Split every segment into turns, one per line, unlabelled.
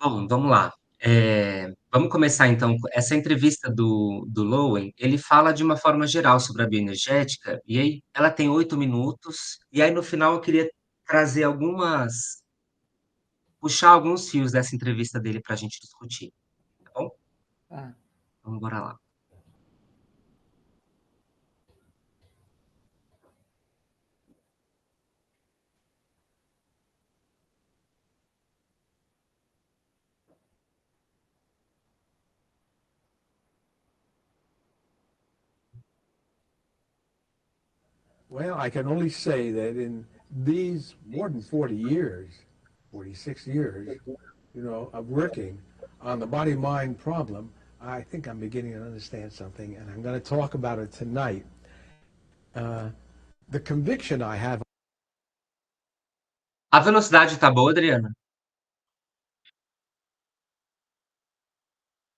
Bom, vamos lá. Vamos começar então. Essa entrevista do Lowen, ele fala de uma forma geral sobre a bioenergética, e aí ela tem 8 minutos, e aí no final eu queria trazer puxar alguns fios dessa entrevista dele para a gente discutir, tá bom?
Ah,
Vamos bora lá.
Well, I can only say that in these more than 40 years, 46 years, of working on the body-mind problem, I think I'm beginning to understand something, and I'm going to talk about it tonight. Uh, the conviction I have,
A velocidade tá boa, Adriana?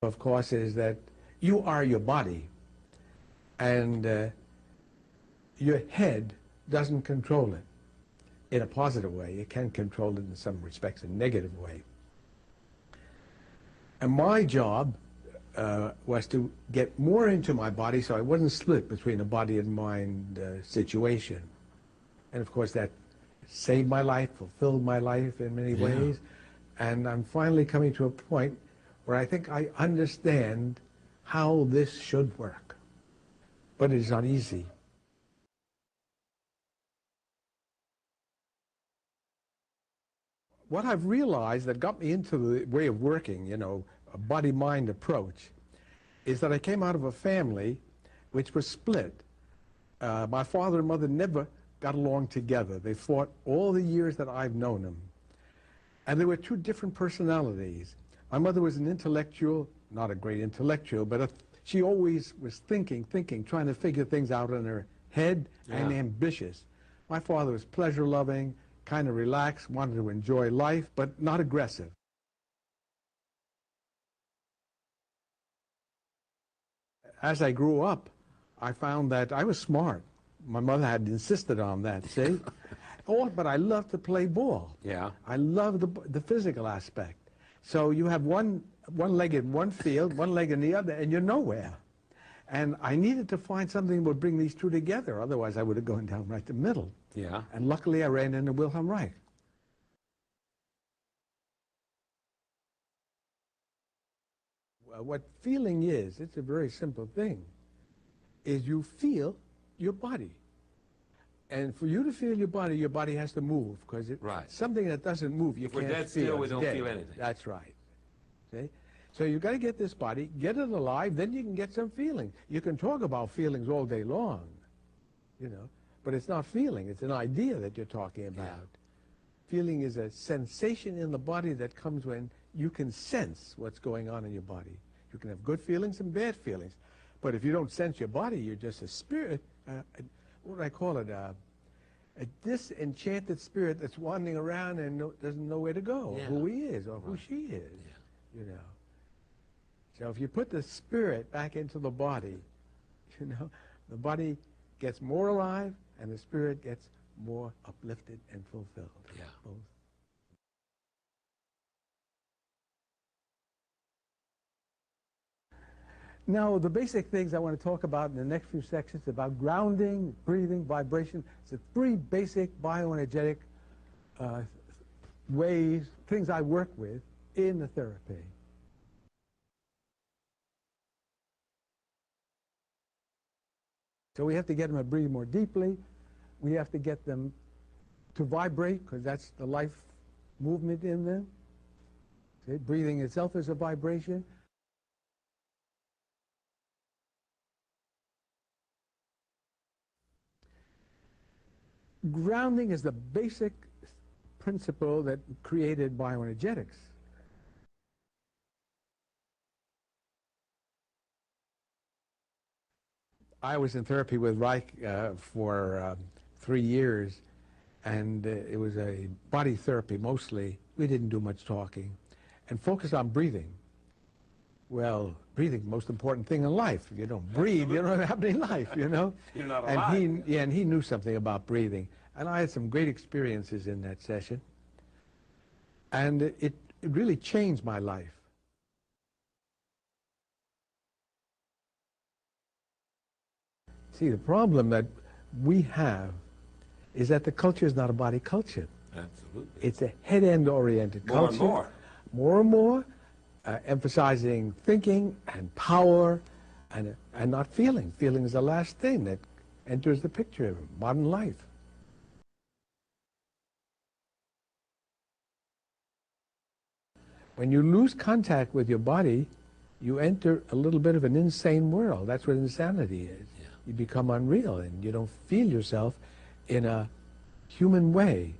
of course, is that you are your body, and your head doesn't control it in a positive way. It can control it in some respects a negative way. And my job was to get more into my body so I wasn't split between a body and mind situation. And of course that saved my life, fulfilled my life in many ways. And I'm finally coming to a point where I think I understand how this should work. But it is not easy. What I've realized that got me into the way of working, a body-mind approach, is that I came out of a family which was split. My father and mother never got along together. They fought all the years that I've known them. And there were two different personalities. My mother was an intellectual, not a great intellectual, but she always was thinking, trying to figure things out in her head and ambitious. My father was pleasure-loving, kind of relaxed, wanted to enjoy life, but not aggressive. As I grew up, I found that I was smart. My mother had insisted on that, see? But I loved to play ball.
Yeah.
I love the physical aspect. So you have one leg in one field, one leg in the other, and you're nowhere. And I needed to find something that would bring these two together. Otherwise, I would have gone down right the middle.
Yeah.
And luckily, I ran into Wilhelm Reich. What feeling is, it's a very simple thing, is you feel your body. And for you to feel your body has to move, because it's something that doesn't move, you
If
can't
we're dead
feel.
still, we
It's
don't
dead.
feel anything.
That's right. See? So you've got to get this body, get it alive, then you can get some feeling. You can talk about feelings all day long, but it's not feeling. It's an idea that you're talking about. Yeah. Feeling is a sensation in the body that comes when you can sense what's going on in your body. You can have good feelings and bad feelings. But if you don't sense your body, you're just a spirit, what do I call it, a disenchanted spirit that's wandering around and doesn't know where to go, who he is or who she is, So if you put the spirit back into the body, the body gets more alive and the spirit gets more uplifted and fulfilled.
Yeah.
Both. Now, the basic things I want to talk about in the next few sections about grounding, breathing, vibration. It's the three basic bioenergetic ways, things I work with in the therapy. So we have to get them to breathe more deeply. We have to get them to vibrate, because that's the life movement in them. Okay? Breathing itself is a vibration. Grounding is the basic principle that created bioenergetics. I was in therapy with Reich for 3 years, and it was a body therapy mostly. We didn't do much talking, and focused on breathing. Well, breathing is the most important thing in life. If you don't breathe, you don't have any life,
You're not alive.
And he knew something about breathing. And I had some great experiences in that session. And it it really changed my life. See, the problem that we have is that the culture is not a body culture.
Absolutely.
It's a head-end oriented
More
culture.
and more.
More and more, emphasizing thinking and power and not feeling. Feeling is the last thing that enters the picture of modern life. When you lose contact with your body, you enter a little bit of an insane world. That's what insanity is.
Yeah.
You become unreal and you don't feel yourself in a human way.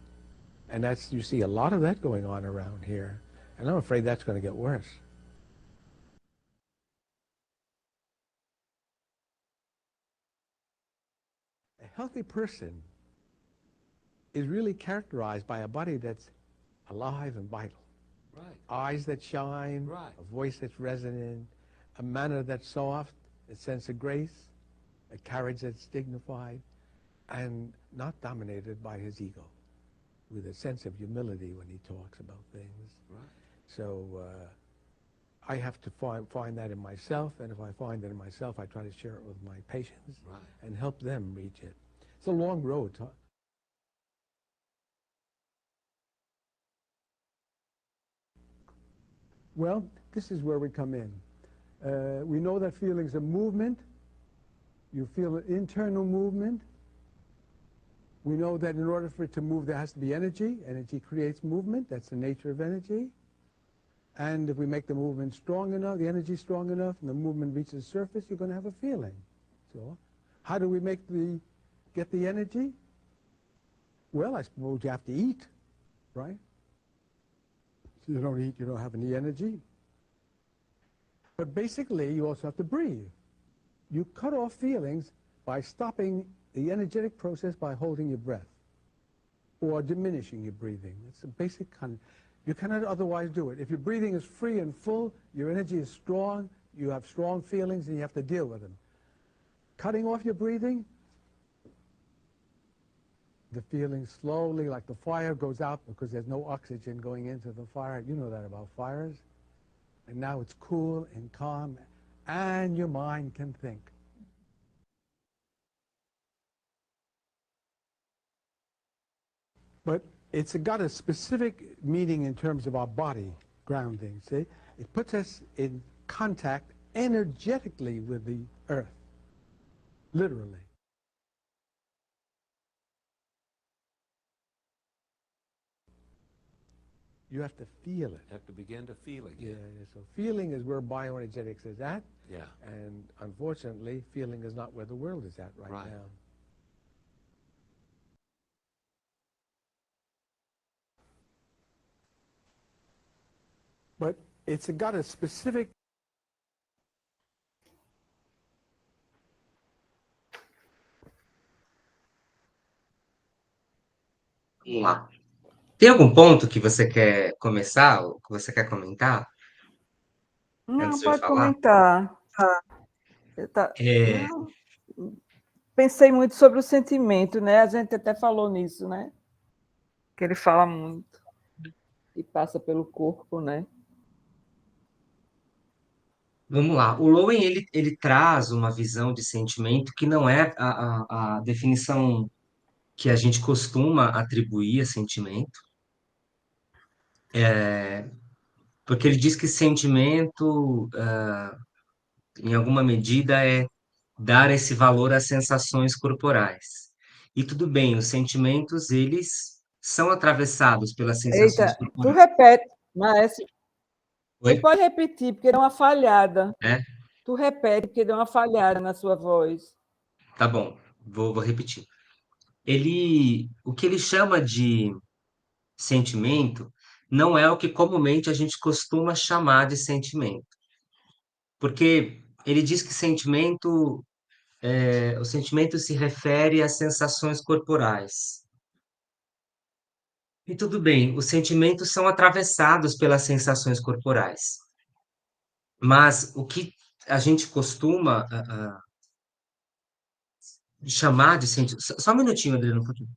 And that's, you see a lot of that going on around here. And I'm afraid that's going to get worse. A healthy person is really characterized by a body that's alive and vital.
Right.
Eyes that shine,
Right.
a voice that's resonant, a manner that's soft, a sense of grace, a carriage that's dignified, and not dominated by his ego, with a sense of humility when he talks about things.
Right.
So I have to find that in myself, and if I find that in myself, I try to share it with my patients
Right.
and help them reach it. It's a long road. Well, this is where we come in. We know that feelings are movement. You feel an internal movement. We know that in order for it to move, there has to be energy. Energy creates movement. That's the nature of energy. And if we make the movement strong enough, the energy strong enough, and the movement reaches the surface, you're going to have a feeling. So how do we get the energy? Well, I suppose you have to eat, right? If you don't eat, you don't have any energy. But basically, you also have to breathe. You cut off feelings by stopping the energetic process by holding your breath or diminishing your breathing. It's a basic kind. You cannot otherwise do it. If your breathing is free and full, your energy is strong, you have strong feelings, and you have to deal with them. Cutting off your breathing, the feeling slowly, like the fire goes out because there's no oxygen going into the fire. You know that about fires. And now it's cool and calm, and your mind can think. But it's got a specific meaning in terms of our body grounding, see? It puts us in contact energetically with the earth, literally. You have to feel it.
Have to begin to feel again.
Yeah, so feeling is where bioenergetics is at.
Yeah.
And unfortunately, feeling is not where the world is at right now. But it's got a specific...
Vamos lá. Tem algum ponto que você quer começar, ou que você quer comentar, antes
Não,
de eu
pode
falar?
comentar.
É,
Não, pensei muito sobre o sentimento, né? A gente até falou nisso, né? Que ele fala muito e passa pelo corpo, né?
vamos lá. O Lowen, ele traz uma visão de sentimento que não é a definição que a gente costuma atribuir a sentimento, porque ele diz que sentimento, em alguma medida, é dar esse valor às sensações corporais. E tudo bem, os sentimentos, eles são atravessados pelas sensações
Eita, tu
corporais.
repete, Maestro. Tu
Oi?
pode repetir, porque deu uma falhada.
É?
Tu repete, porque deu uma falhada na sua voz.
Tá bom, vou repetir. O que ele chama de sentimento não é o que comumente a gente costuma chamar de sentimento. Porque ele diz que o sentimento se refere às sensações corporais. E tudo bem, os sentimentos são atravessados pelas sensações corporais. Mas o que a gente costuma chamar de sentimento. Só um minutinho, Adriano, um pouquinho.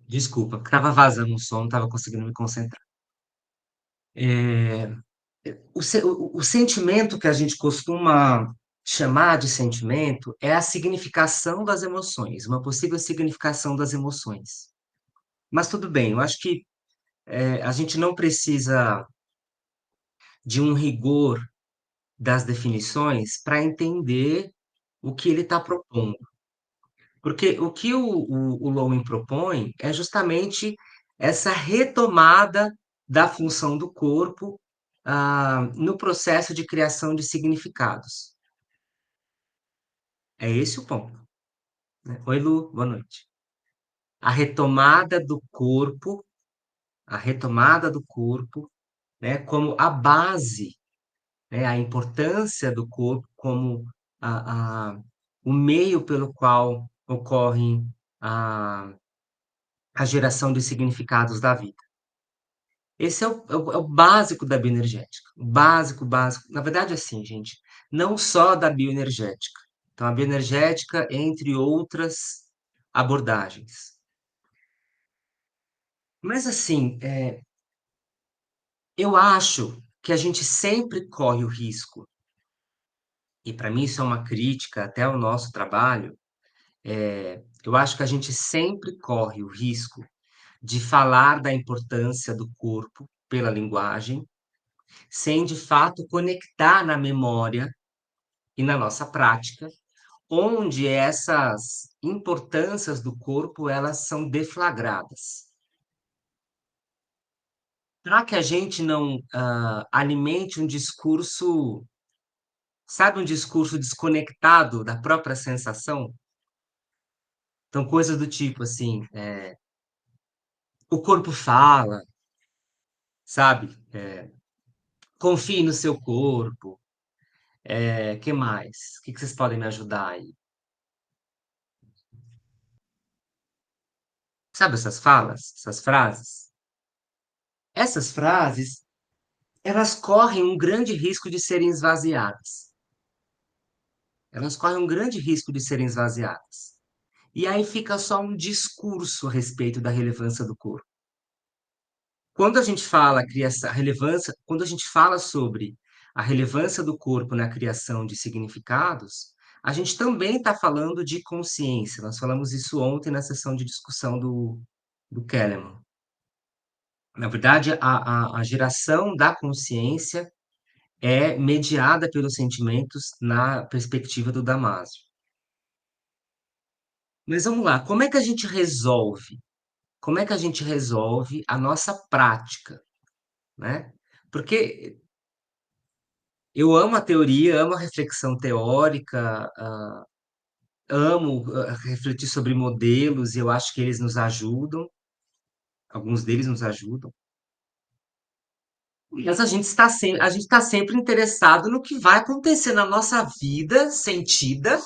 Desculpa, porque estava vazando um som, não estava conseguindo me concentrar. É, o sentimento que a gente costuma chamar de sentimento é a significação das emoções, uma possível significação das emoções. Mas tudo bem, eu acho que a gente não precisa de um rigor das definições para entender o que ele está propondo. Porque o que o Lowen propõe é justamente essa retomada da função do corpo, no processo de criação de significados. É esse o ponto, né? Oi, Lu, boa noite. A retomada do corpo, a retomada do corpo, né, como a base, né, a importância do corpo como o meio pelo qual ocorre a, a geração de significados da vida. Esse é o básico da bioenergética. O básico, básico. Na verdade, assim, gente, não só da bioenergética. Então, a bioenergética, entre outras abordagens. Mas, assim, eu acho que a gente sempre corre o risco, e para mim isso é uma crítica até ao nosso trabalho, eu acho que a gente sempre corre o risco de falar da importância do corpo pela linguagem, sem de fato conectar na memória e na nossa prática, onde essas importâncias do corpo elas são deflagradas. Para que a gente não alimente um discurso, sabe, um discurso desconectado da própria sensação? Então, coisas do tipo assim, o corpo fala, sabe? Confie no seu corpo. Que mais? O que que vocês podem me ajudar aí? Sabe essas falas, essas frases? Essas frases, elas correm um grande risco de serem esvaziadas. Elas correm um grande risco de serem esvaziadas. E aí fica só um discurso a respeito da relevância do corpo. Quando a gente fala a relevância, quando a gente fala sobre a relevância do corpo na criação de significados, a gente também está falando de consciência. Nós falamos isso ontem na sessão de discussão do Kahneman. Na verdade, a geração da consciência é mediada pelos sentimentos na perspectiva do Damásio. Mas vamos lá, como é que a gente resolve? Como é que a gente resolve a nossa prática, né? Porque eu amo a teoria, amo a reflexão teórica, amo refletir sobre modelos, e eu acho que eles nos ajudam, alguns deles nos ajudam. Mas a gente está sempre interessado no que vai acontecer na nossa vida sentida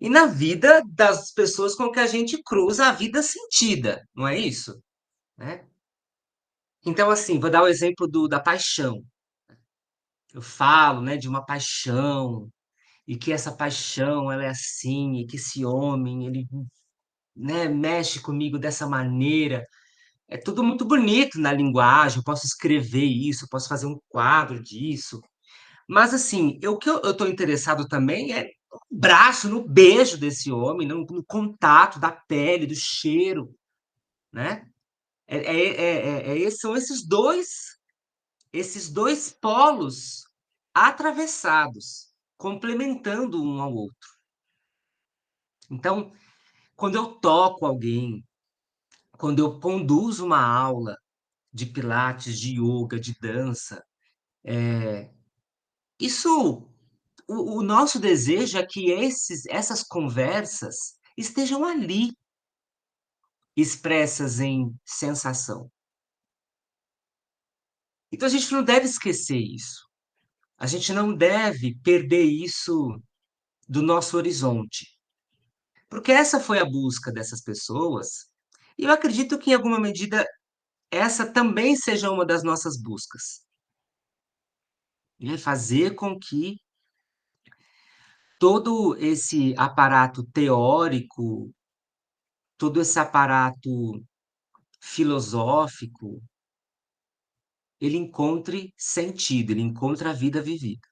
e na vida das pessoas com que a gente cruza a vida sentida, não é isso? Né? Então, assim, vou dar o exemplo da paixão. Eu falo, né, de uma paixão, e que essa paixão, ela é assim, e que esse homem, ele, né, mexe comigo dessa maneira. É tudo muito bonito na linguagem, eu posso escrever isso, eu posso fazer um quadro disso. Mas, assim, o que eu estou interessado também é no braço, no beijo desse homem, no contato da pele, do cheiro, né? São esses dois polos atravessados, complementando um ao outro. Então, quando eu toco alguém, quando eu conduzo uma aula de pilates, de yoga, de dança, isso, o nosso desejo é que essas conversas estejam ali, expressas em sensação. Então a gente não deve esquecer isso. A gente não deve perder isso do nosso horizonte. Porque essa foi a busca dessas pessoas, e eu acredito que, em alguma medida, essa também seja uma das nossas buscas. Né? Fazer com que todo esse aparato teórico, todo esse aparato filosófico, ele encontre sentido, ele encontre a vida vivida.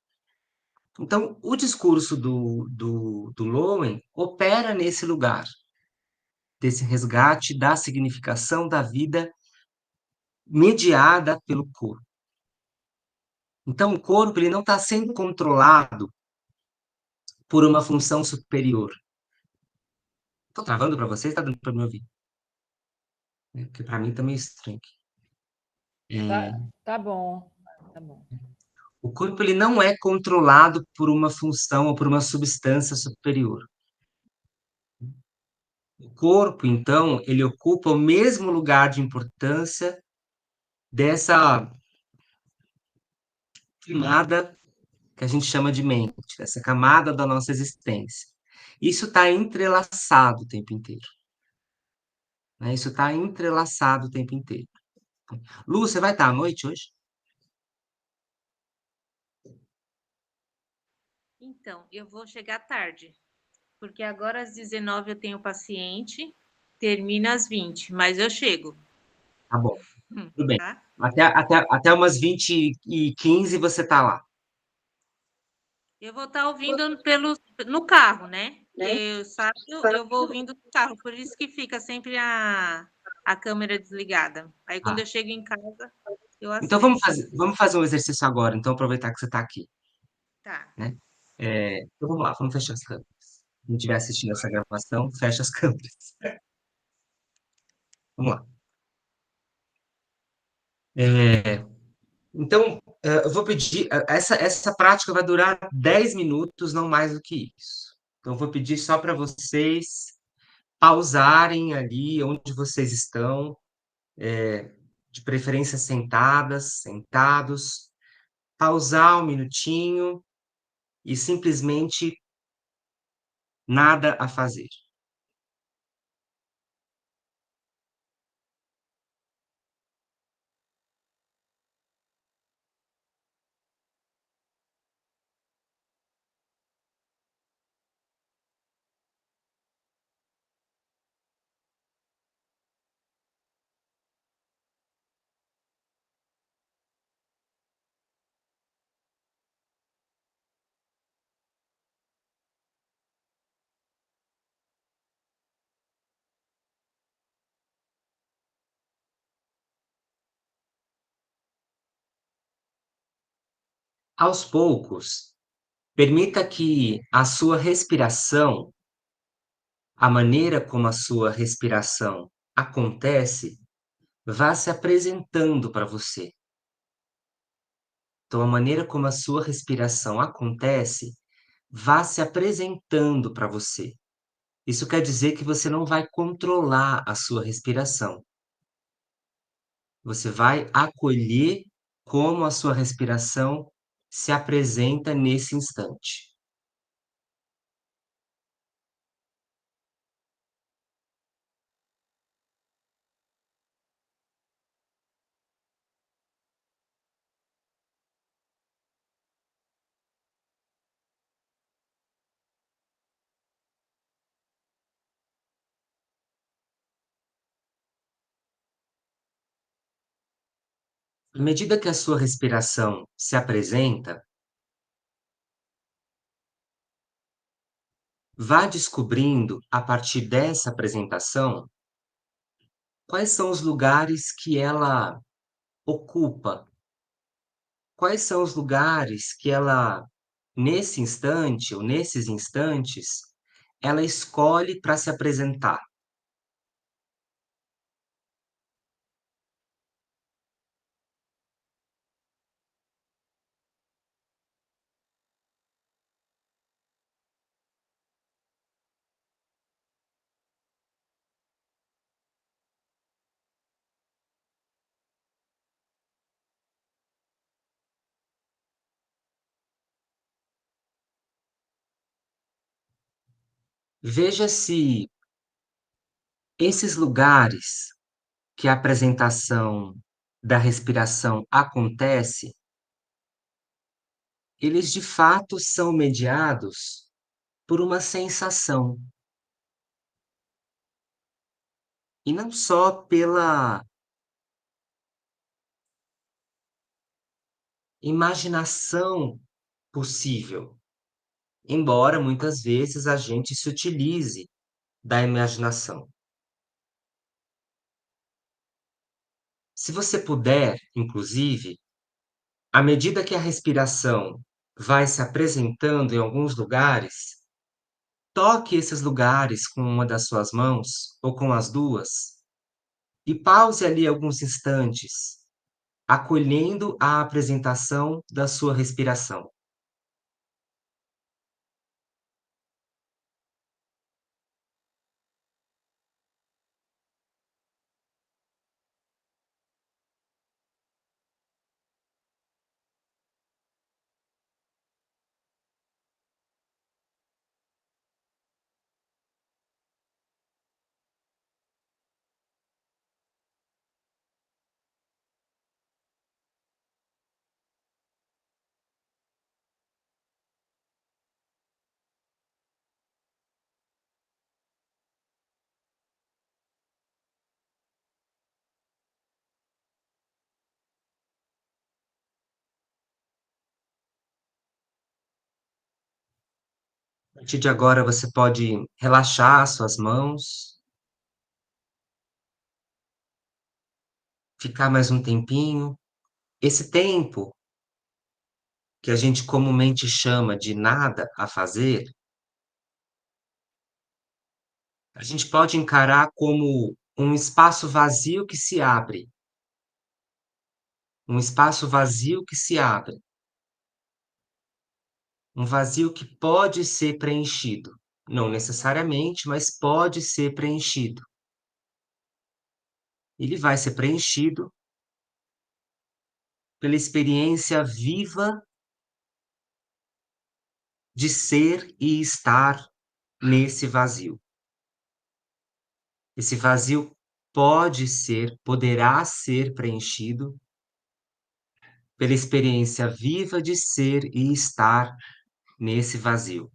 Então, o discurso do Lowen opera nesse lugar, desse resgate da significação da vida mediada pelo corpo. Então, o corpo ele não está sendo controlado por uma função superior. Estou travando para vocês? Está dando para me ouvir? Porque para mim também é estranho.
Tá bom, tá bom.
O corpo ele não é controlado por uma função ou por uma substância superior. O corpo, então, ele ocupa o mesmo lugar de importância dessa camada que a gente chama de mente, dessa camada da nossa existência. Isso está entrelaçado o tempo inteiro. Né? Isso está entrelaçado o tempo inteiro. Lu, você vai estar à noite hoje?
Então, eu vou chegar tarde, porque agora às 19 eu tenho paciente, termina às 20, mas eu chego,
Tá bom, tudo bem.
tá?
Até umas 20h15 você está lá.
Eu vou estar ouvindo no carro, né? Eu saio, eu vou ouvindo no carro, por isso que fica sempre a câmera desligada. Aí quando
Tá.
eu chego em casa, eu
Então
acesso.
vamos fazer um exercício agora, então aproveitar que você está aqui,
Tá.
né? Então vamos lá, vamos fechar as câmeras. Quem estiver assistindo essa gravação, fecha as câmeras. Vamos lá. Então, eu vou pedir, essa prática vai durar 10 minutos, não mais do que isso. Então, eu vou pedir só para vocês pausarem ali onde vocês estão, de preferência sentadas, sentados, pausar um minutinho e simplesmente nada a fazer. Aos poucos, permita que a sua respiração, a maneira como a sua respiração acontece, vá se apresentando para você. Então, a maneira como a sua respiração acontece, vá se apresentando para você. Isso quer dizer que você não vai controlar a sua respiração. Você vai acolher como a sua respiração se apresenta nesse instante. À medida que a sua respiração se apresenta, vá descobrindo, a partir dessa apresentação, quais são os lugares que ela ocupa, quais são os lugares que ela, nesse instante ou nesses instantes, ela escolhe para se apresentar. Veja se esses lugares que a apresentação da respiração acontece, eles de fato são mediados por uma sensação. E não só pela imaginação possível, embora muitas vezes a gente se utilize da imaginação. Se você puder, inclusive, à medida que a respiração vai se apresentando em alguns lugares, toque esses lugares com uma das suas mãos ou com as duas e pause ali alguns instantes, acolhendo a apresentação da sua respiração. A partir de agora, você pode relaxar suas mãos, ficar mais um tempinho. Esse tempo, que a gente comumente chama de nada a fazer, a gente pode encarar como um espaço vazio que se abre, um espaço vazio que se abre, um vazio que pode ser preenchido. Não necessariamente, mas pode ser preenchido. Ele vai ser preenchido pela experiência viva de ser e estar nesse vazio. Esse vazio pode ser, poderá ser preenchido pela experiência viva de ser e estar nesse vazio.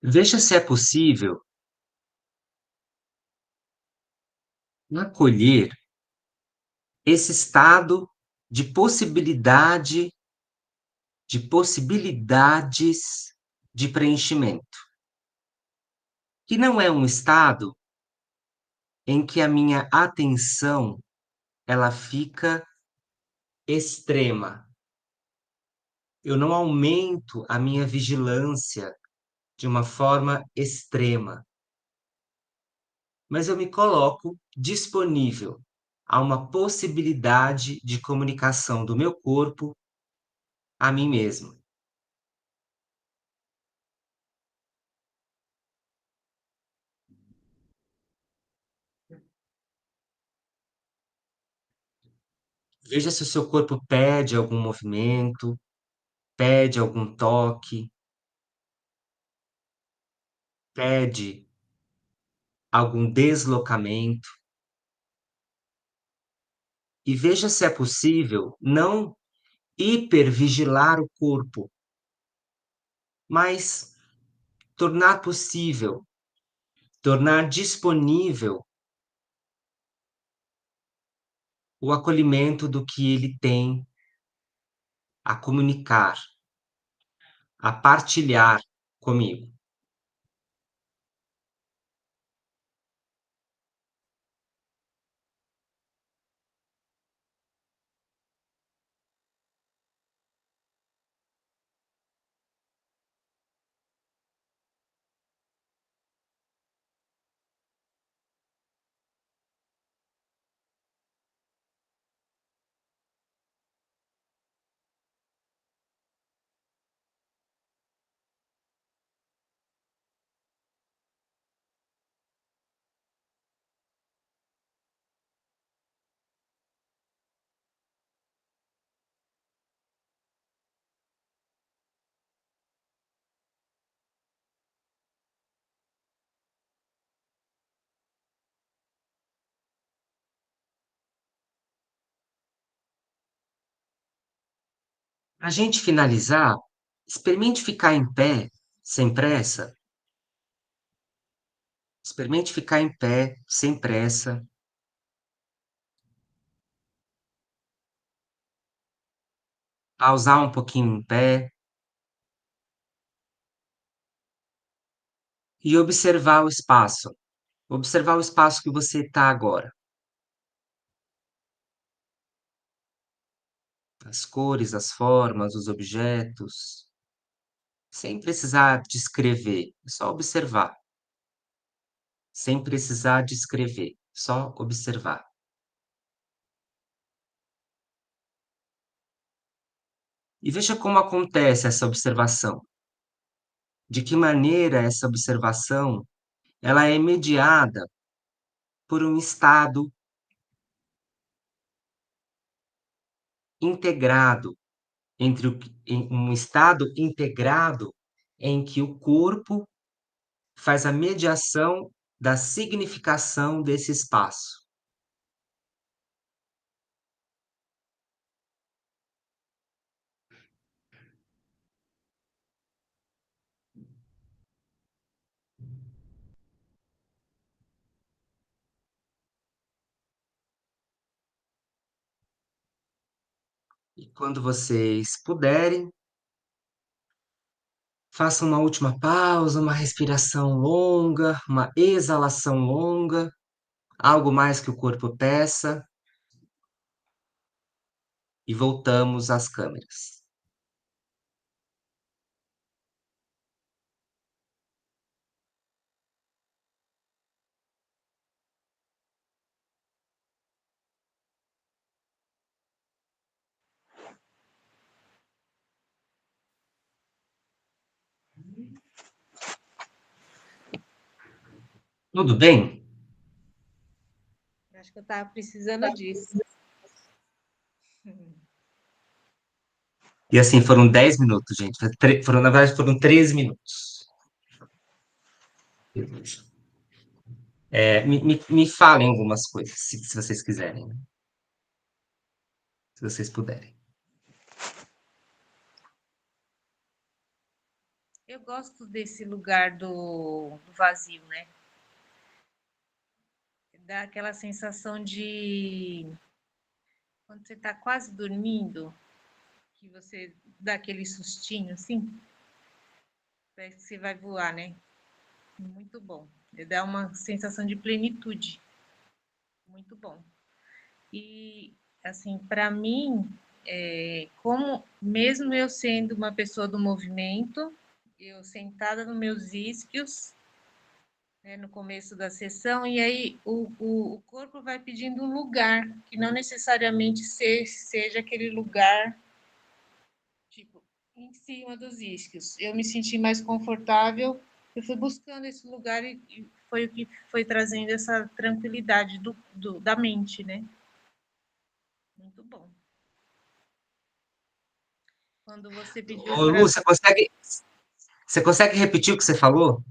Veja se é possível acolher esse estado de possibilidade, de possibilidades de preenchimento, que não é um estado em que a minha atenção ela fica extrema. Eu não aumento a minha vigilância de uma forma extrema, mas eu me coloco disponível a uma possibilidade de comunicação do meu corpo a mim mesmo. Veja se o seu corpo pede algum movimento, pede algum toque, pede algum deslocamento. E veja se é possível não hipervigilar o corpo, mas tornar possível, tornar disponível o acolhimento do que ele tem a comunicar, a partilhar comigo. Para a gente finalizar, experimente ficar em pé, sem pressa. Experimente ficar em pé, sem pressa. Pausar um pouquinho em pé e observar o espaço. Observar o espaço que você está agora. As cores, as formas, os objetos. Sem precisar descrever, é só observar. Sem precisar descrever, só observar. E veja como acontece essa observação. De que maneira essa observação ela é mediada por um estado integrado em um estado integrado em que o corpo faz a mediação da significação desse espaço. E quando vocês puderem, façam uma última pausa, uma respiração longa, uma exalação longa, algo mais que o corpo peça, e voltamos às câmeras. Tudo bem?
Acho que eu estava precisando disso.
E assim, foram 10 minutos, gente. Na verdade, foram 13 minutos. Me falem algumas coisas, se vocês quiserem, né? Se vocês puderem.
Eu gosto desse lugar do vazio, né? Dá aquela sensação de quando você está quase dormindo, que você dá aquele sustinho assim, parece que você vai voar, né? Muito bom. Dá uma sensação de plenitude. Muito bom. E, assim, para mim, como mesmo eu sendo uma pessoa do movimento, eu sentada nos meus isquios, né, no começo da sessão, e aí o corpo vai pedindo um lugar, que não necessariamente seja aquele lugar, tipo, em cima dos isquios. Eu me senti mais confortável, eu fui buscando esse lugar e foi o que foi trazendo essa tranquilidade da mente, né? Muito bom. Quando você pediu
Ô,
para.
Lu, você consegue repetir o que você falou?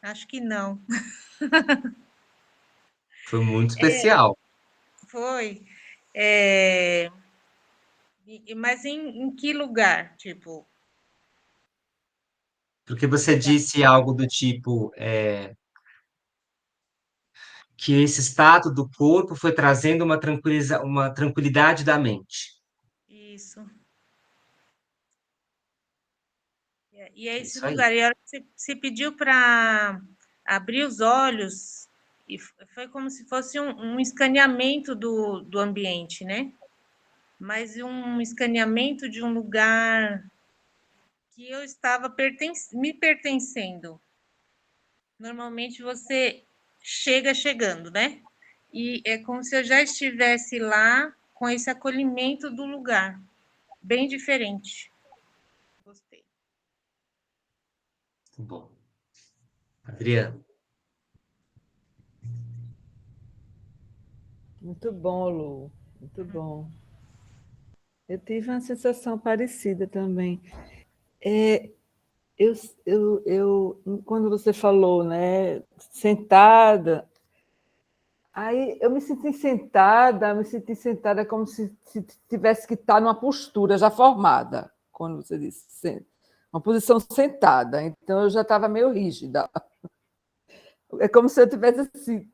Acho que não.
Foi muito especial.
Foi. Mas em que lugar? Tipo,
Porque você disse algo do tipo, que esse estado do corpo foi trazendo uma tranquilidade da mente.
isso. E é
É
esse
isso aí.
lugar. E a hora que você pediu para abrir os olhos, e foi como se fosse um escaneamento do ambiente, né? Mas um escaneamento de um lugar que eu estava me pertencendo. Normalmente você chega chegando, né? E é como se eu já estivesse lá com esse acolhimento do lugar, bem diferente. Gostei.
Muito bom. Adriano,
Muito bom, Lu. Muito bom. Eu tive uma sensação parecida também. É, quando você falou, né, sentada, Aí eu me senti sentada como se tivesse que estar numa postura já formada, quando você disse, uma posição sentada. Então eu já estava meio rígida. É como se eu tivesse assim,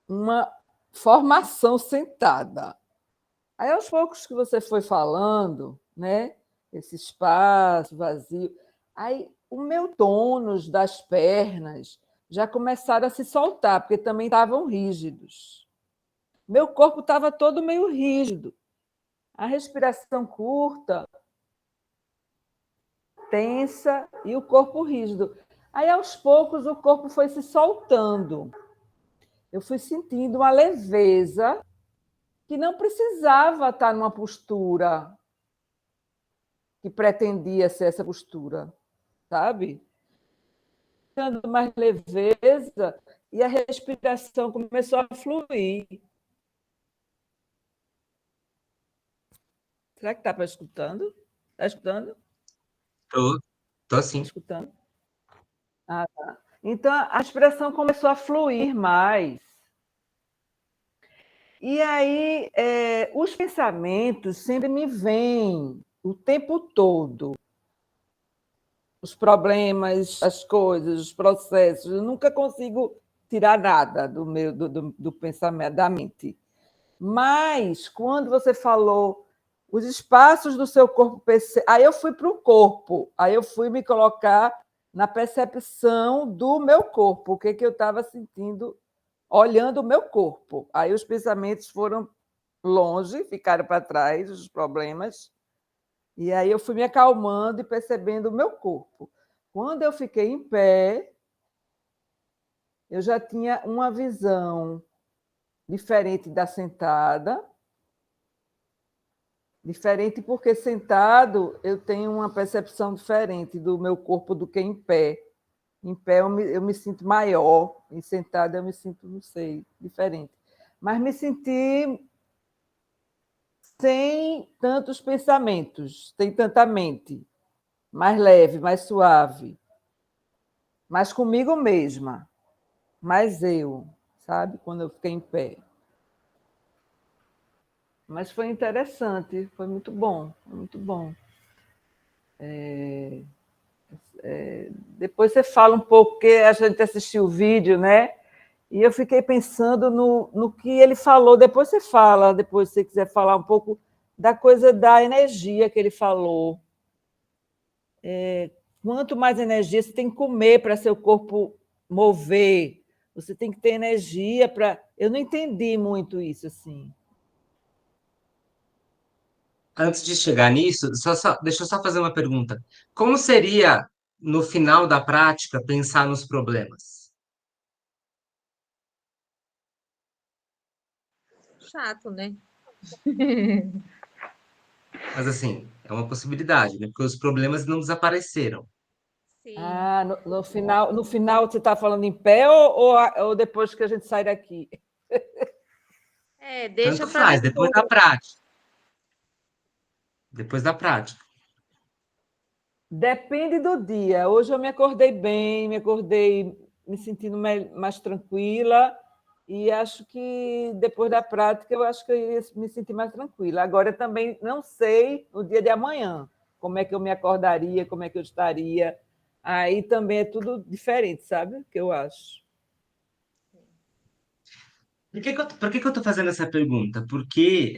uma formação sentada. Aí, aos poucos que você foi falando, né? Esse espaço vazio, aí o meu tônus das pernas já começaram a se soltar, porque também estavam rígidos. Meu corpo estava todo meio rígido. A respiração curta, tensa e o corpo rígido. Aí, aos poucos, o corpo foi se soltando. Eu fui sentindo uma leveza que não precisava estar numa postura que pretendia ser essa postura, sabe? Dando mais leveza e a respiração começou a fluir. Será que está para escutando? Está escutando?
Tô
Está
sim.
escutando? Ah, tá. Então a respiração começou a fluir mais. E aí os pensamentos sempre me vêm o tempo todo. Os problemas, as coisas, os processos. Eu nunca consigo tirar nada do pensamento, da mente. Mas, quando você falou os espaços do seu corpo, aí eu fui para o corpo, aí eu fui me colocar na percepção do meu corpo, o que, que eu estava sentindo, olhando o meu corpo. Aí os pensamentos foram longe, ficaram para trás, os problemas, e aí eu fui me acalmando e percebendo o meu corpo. Quando eu fiquei em pé, eu já tinha uma visão diferente da sentada, diferente porque sentado eu tenho uma percepção diferente do meu corpo do que em pé. Em pé eu me sinto maior, e sentada eu me sinto, não sei, diferente. Mas me senti sem tantos pensamentos, sem tanta mente, mais leve, mais suave, mais comigo mesma, mais eu, sabe? Quando eu fiquei em pé. Mas foi interessante, foi muito bom, foi muito bom. Depois você fala um pouco, porque a gente assistiu o vídeo, né? E eu fiquei pensando no que ele falou. Depois você fala, depois se você quiser falar um pouco da coisa da energia que ele falou. Quanto mais energia, você tem que comer para seu corpo mover. Você tem que ter energia para. Eu não entendi muito isso assim.
Antes de chegar nisso, deixa eu só fazer uma pergunta. Como seria, no final da prática, pensar nos problemas?
Chato, né?
Mas, assim, é uma possibilidade, né? Porque os problemas não desapareceram.
Sim.
Ah, no final você está falando em pé ou depois que a gente sai daqui?
É,
Tanto
deixa para
faz, depois da
depois.
prática. Depois da prática.
Depende do dia. Hoje eu me acordei bem, me acordei me sentindo mais tranquila e acho que depois da prática eu acho que eu iria me sentir mais tranquila. Agora eu também não sei no dia de amanhã como é que eu me acordaria, como é que eu estaria. Aí também é tudo diferente, sabe? O que eu acho.
Por que que eu estou fazendo essa pergunta? Porque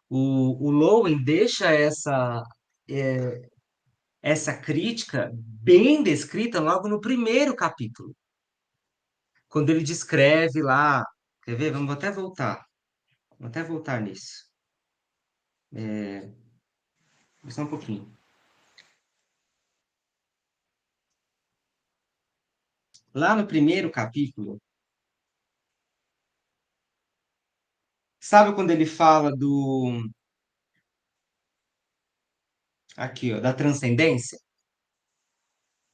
o Lowen deixa essa crítica bem descrita logo no primeiro capítulo, quando ele descreve lá. Quer ver? Vamos até voltar. Vou até voltar nisso. Só um pouquinho. Lá no primeiro capítulo, sabe quando ele fala aqui, ó, da transcendência?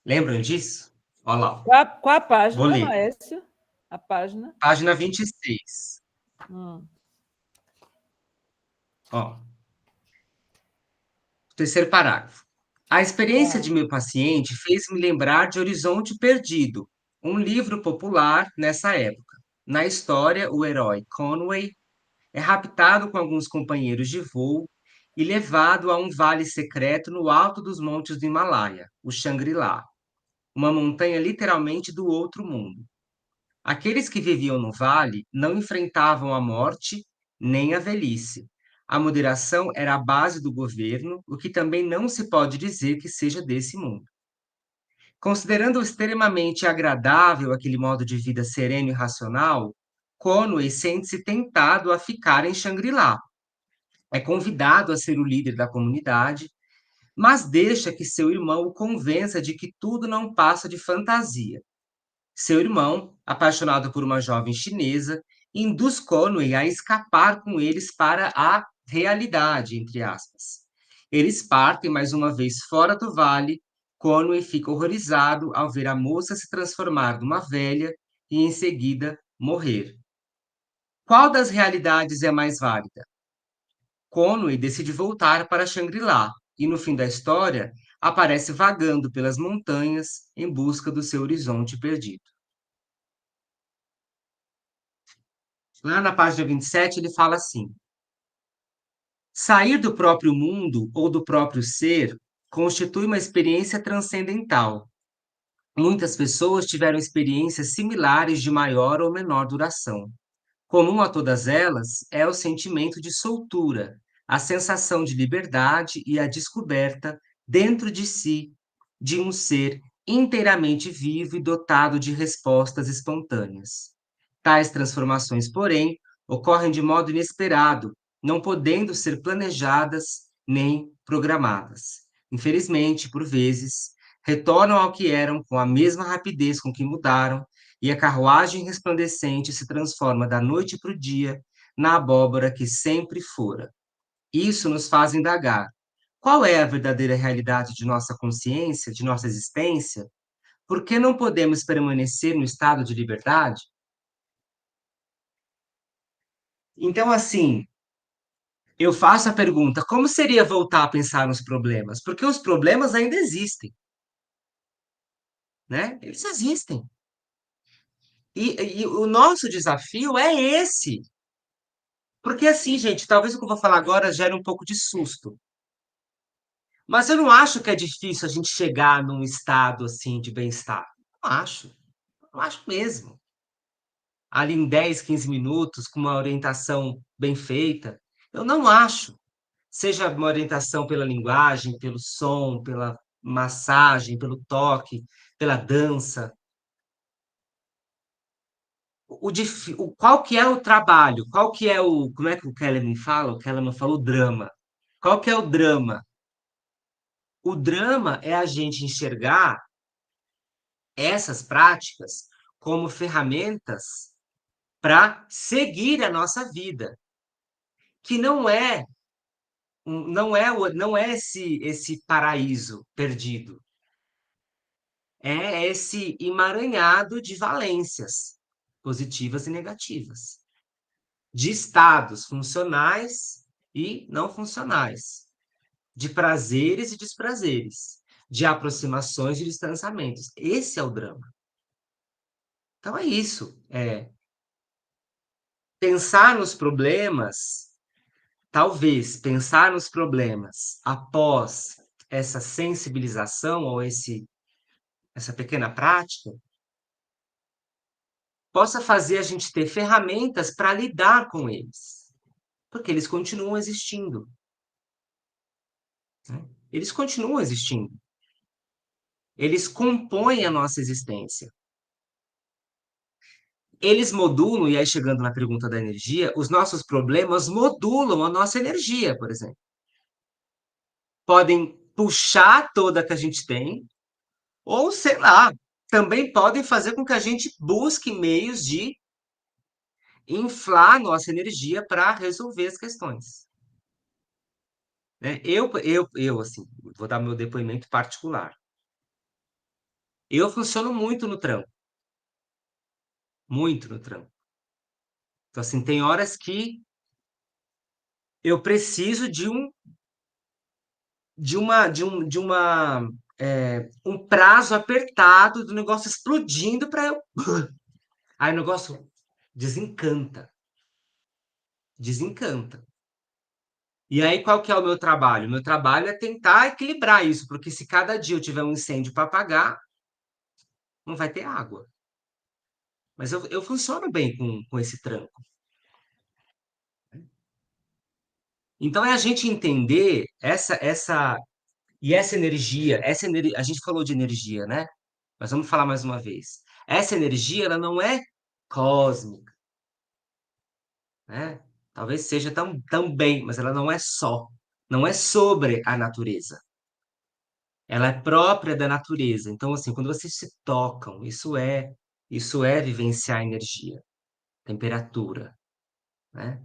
Lembram disso? Olha lá,
Qual a
vou
página,
ler.
Maécio? A página?
Página 26.
Hum.
Ó, terceiro parágrafo. A experiência de meu paciente fez-me lembrar de Horizonte Perdido, um livro popular nessa época. Na história, o herói Conway é raptado com alguns companheiros de voo e levado a um vale secreto no alto dos montes do Himalaia, o Shangri-La, uma montanha literalmente do outro mundo. Aqueles que viviam no vale não enfrentavam a morte nem a velhice. A moderação era a base do governo, o que também não se pode dizer que seja desse mundo. Considerando extremamente agradável aquele modo de vida sereno e racional, Conway sente-se tentado a ficar em Shangri-La. É convidado a ser o líder da comunidade, mas deixa que seu irmão o convença de que tudo não passa de fantasia. Seu irmão, apaixonado por uma jovem chinesa, induz Conway a escapar com eles para a realidade, entre aspas. Eles partem mais uma vez fora do vale. Conway fica horrorizado ao ver a moça se transformar numa velha e em seguida morrer. Qual das realidades é mais válida? Conway decide voltar para Shangri-La e, no fim da história, aparece vagando pelas montanhas em busca do seu horizonte perdido. Lá na página 27, ele fala assim: sair do próprio mundo ou do próprio ser constitui uma experiência transcendental. Muitas pessoas tiveram experiências similares de maior ou menor duração. Comum a todas elas é o sentimento de soltura, a sensação de liberdade e a descoberta, dentro de si, de um ser inteiramente vivo e dotado de respostas espontâneas. Tais transformações, porém, ocorrem de modo inesperado, não podendo ser planejadas nem programadas. Infelizmente, por vezes, retornam ao que eram com a mesma rapidez com que mudaram, e a carruagem resplandecente se transforma da noite para o dia na abóbora que sempre fora. Isso nos faz indagar: qual é a verdadeira realidade de nossa consciência, de nossa existência? Por que não podemos permanecer no estado de liberdade? Então, assim, eu faço a pergunta: como seria voltar a pensar nos problemas? Porque os problemas ainda existem, né? Eles existem. E o nosso desafio é esse. Porque assim, gente, talvez o que eu vou falar agora gere um pouco de susto. Mas eu não acho que é difícil a gente chegar num estado assim de bem-estar. Não acho. Não acho mesmo. Ali em 10, 15 minutos, com uma orientação bem feita, eu não acho. Seja uma orientação pela linguagem, pelo som, pela massagem, pelo toque, pela dança. Qual que é o trabalho? Qual que é o... Como é que o Kellerman fala? O Kellerman falou drama. Qual que é o drama? O drama é a gente enxergar essas práticas como ferramentas para seguir a nossa vida, que não é esse paraíso perdido, é esse emaranhado de valências positivas e negativas, de estados funcionais e não funcionais, de prazeres e desprazeres, de aproximações e distanciamentos. Esse é o drama. Então é isso. Pensar nos problemas, talvez pensar nos problemas após essa sensibilização ou essa pequena prática, possa fazer a gente ter ferramentas para lidar com eles, porque eles continuam existindo, né? Eles continuam existindo. Eles compõem a nossa existência. Eles modulam, e aí chegando na pergunta da energia, os nossos problemas modulam a nossa energia, por exemplo. Podem puxar toda que a gente tem, ou sei lá, também podem fazer com que a gente busque meios de inflar nossa energia para resolver as questões, né? Assim, vou dar meu depoimento particular. Eu funciono muito no tranco, muito no tranco. Então, assim, tem horas que eu preciso um prazo apertado do negócio explodindo para eu. Aí o negócio Desencanta, desencanta. E aí, qual que é o meu trabalho? Meu trabalho é tentar equilibrar isso, porque se cada dia eu tiver um incêndio para apagar, não vai ter água. Mas eu funciono bem com esse tranco. Então é a gente entender essa energia, a gente falou de energia, né? Mas vamos falar mais uma vez. Essa energia, ela não é cósmica, né? Talvez seja também, mas ela não é só. Não é sobre a natureza. Ela é própria da natureza. Então, assim, quando vocês se tocam, isso é vivenciar energia, temperatura, né?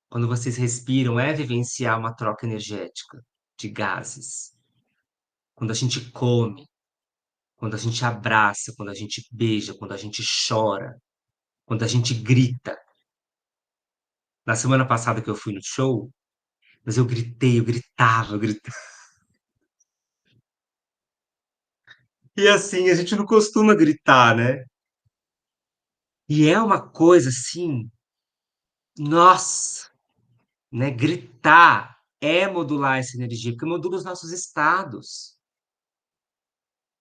Quando vocês respiram, é vivenciar uma troca energética de gases. Quando a gente come, quando a gente abraça, quando a gente beija, quando a gente chora, quando a gente grita. Na semana passada que eu fui no show, mas eu gritei, eu gritava, eu gritava. E assim, a gente não costuma gritar, né? E é uma coisa assim, nossa, né? Gritar é modular essa energia, porque modula os nossos estados.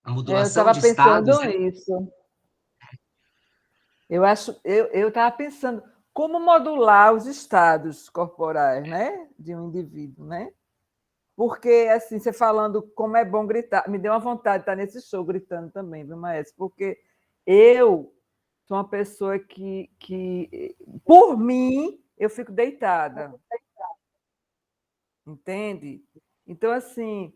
A
Eu
modulação
estava
de estados
pensando nisso. Eu estava pensando como modular os estados corporais, né, de um indivíduo, né? Porque assim, você falando como é bom gritar, me deu uma vontade de estar nesse show gritando também, viu, Maestro? Porque eu sou uma pessoa que por mim, eu fico deitada, entende? Então, assim,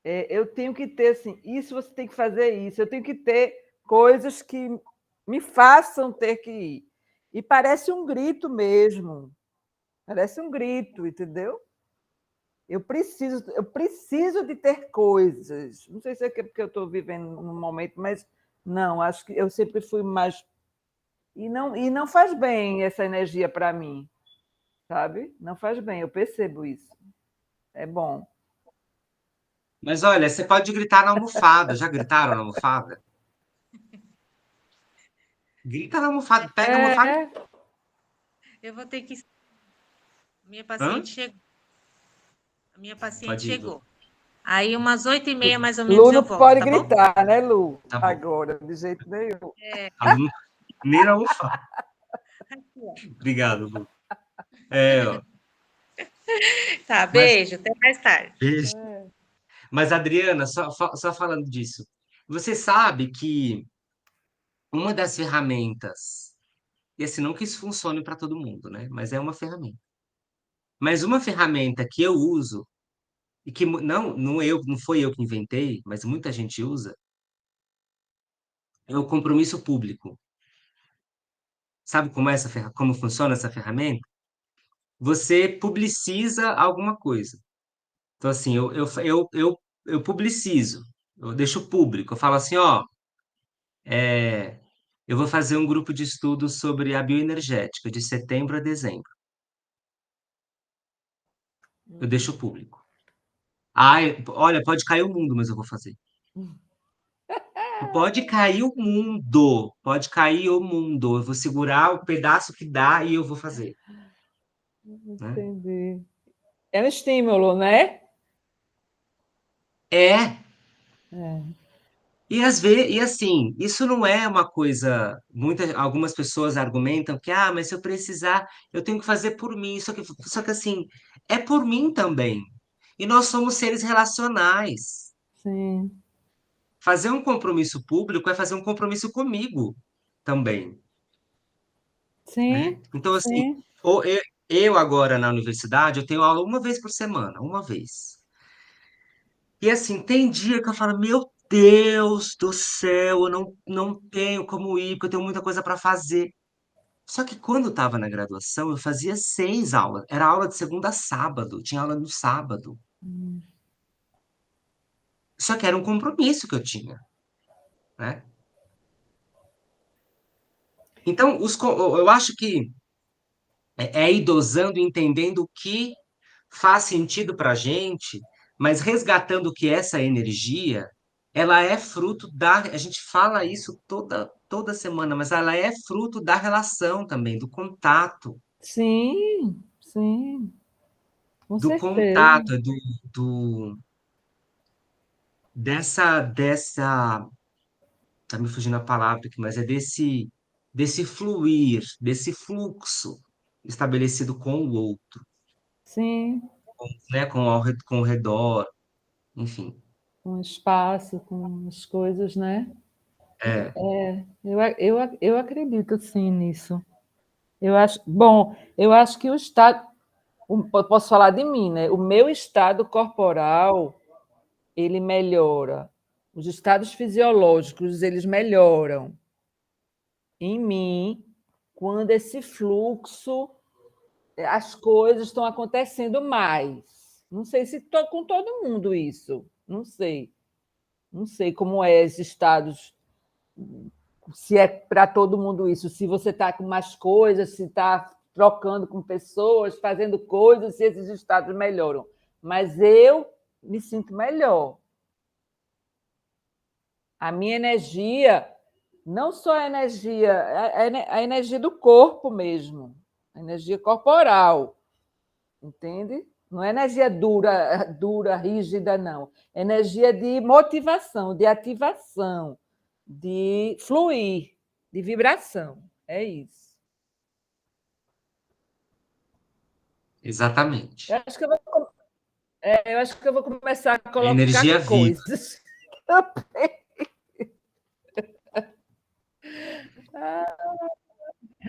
eu tenho que ter assim, isso você tem que fazer isso, eu tenho que ter coisas que me façam ter que ir. E parece um grito mesmo, parece um grito, entendeu? Eu preciso de ter coisas. Não sei se é porque eu estou vivendo num momento, mas não, acho que eu sempre fui mais. E não faz bem essa energia para mim, sabe? Não faz bem, eu percebo isso. É bom.
Mas olha, você pode gritar na almofada. Já gritaram na almofada? Grita na almofada, pega a almofada.
É,
Eu vou ter que. Minha
Hã?
paciente chegou. A minha paciente
Pode ir, Lu.
chegou. Aí, umas 8h30, mais ou menos,
Lu
eu
não
volto,
pode
tá bom?
gritar, né, Lu?
Tá bom.
Agora, de jeito nenhum.
Aluno, nem na almofada.
Aqui, ó.
Obrigado, Lu. É, ó.
Tá,
Mas,
beijo, até mais tarde.
beijo. Mas, Adriana, só falando disso, você sabe que uma das ferramentas, e assim, não que isso funcione para todo mundo, né? Mas é uma ferramenta. Mas uma ferramenta que eu uso, e que não foi eu que inventei, mas muita gente usa, é o compromisso público. Sabe como funciona essa ferramenta? Você publiciza alguma coisa. Então, assim, eu publicizo, eu deixo público, eu falo assim, ó, eu vou fazer um grupo de estudos sobre a bioenergética de setembro a dezembro. Eu deixo público. Ai, olha, pode cair o mundo, mas eu vou fazer. Pode cair o mundo, pode cair o mundo. Eu vou segurar o pedaço que dá e eu vou fazer, né?
Entendi. É um estímulo, né?
É,
É.
e assim, isso não é uma coisa. Algumas pessoas argumentam que, mas se eu precisar, eu tenho que fazer por mim. Só que assim, é por mim também. E nós somos seres relacionais.
Sim,
Fazer um compromisso público é fazer um compromisso comigo também, né?
sim,
Então, assim,
sim.
ou eu agora na universidade, eu tenho aula uma vez por semana, uma vez. E assim, tem dia que eu falo, meu Deus do céu, eu não tenho como ir, porque eu tenho muita coisa para fazer. Só que quando eu estava na graduação, eu fazia 6 aulas. Era aula de segunda a sábado, tinha aula no sábado. Só que era um compromisso que eu tinha, né? Então, eu acho que é ir dosando, e entendendo o que faz sentido para a gente, mas resgatando que essa energia, ela é fruto da. A gente fala isso toda semana, mas ela é fruto da relação também, do contato,
Sim, sim, com
do
certeza.
contato, do dessa tá me fugindo a palavra aqui, mas é desse fluir, desse fluxo estabelecido com o outro,
Sim,
né, com o redor, enfim.
com espaço, com as coisas, né?
É,
Eu acredito sim nisso. Eu acho, bom, eu acho que o estado, posso falar de mim, né? O meu estado corporal, ele melhora. Os estados fisiológicos, eles melhoram em mim quando esse fluxo, as coisas estão acontecendo mais. Não sei se estou com todo mundo isso. Não sei. Não sei como é esses estados, se é para todo mundo isso, se você está com mais coisas, se está trocando com pessoas, fazendo coisas, se esses estados melhoram. Mas eu me sinto melhor. A minha energia, não só a energia, a energia do corpo mesmo, a energia corporal, entende? Não é energia dura, rígida, não. É energia de motivação, de ativação, de fluir, de vibração. É isso.
exatamente.
Eu acho que eu vou começar a
É energia
colocar
viva,
coisas.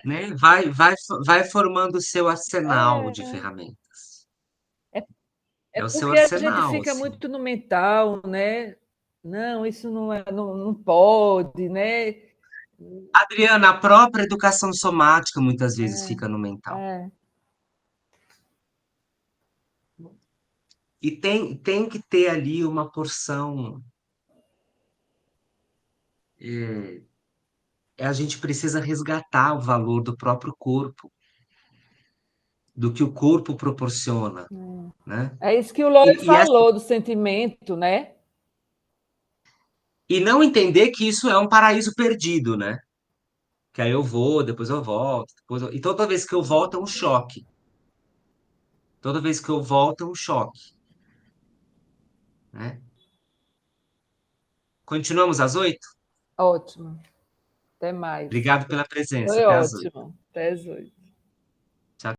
né? Vai formando o seu arsenal de ferramentas.
É
É o seu
porque a gente
arsenal,
fica
assim.
muito no mental, né? Não, isso não pode, né?
Adriana, a própria educação somática muitas vezes fica no mental.
É,
E tem que ter ali uma porção. A gente precisa resgatar o valor do próprio corpo, do que o corpo proporciona, né?
é isso que o Lore
E,
falou do sentimento, né?
e não entender que isso é um paraíso perdido, né? Que aí eu vou, depois eu volto, e toda vez que eu volto é um choque. Toda vez que eu volto é um choque, né? Continuamos às 8?
Ótimo. Até mais.
Obrigado pela presença.
Foi
Até às 8.
ótimo. Até as 8.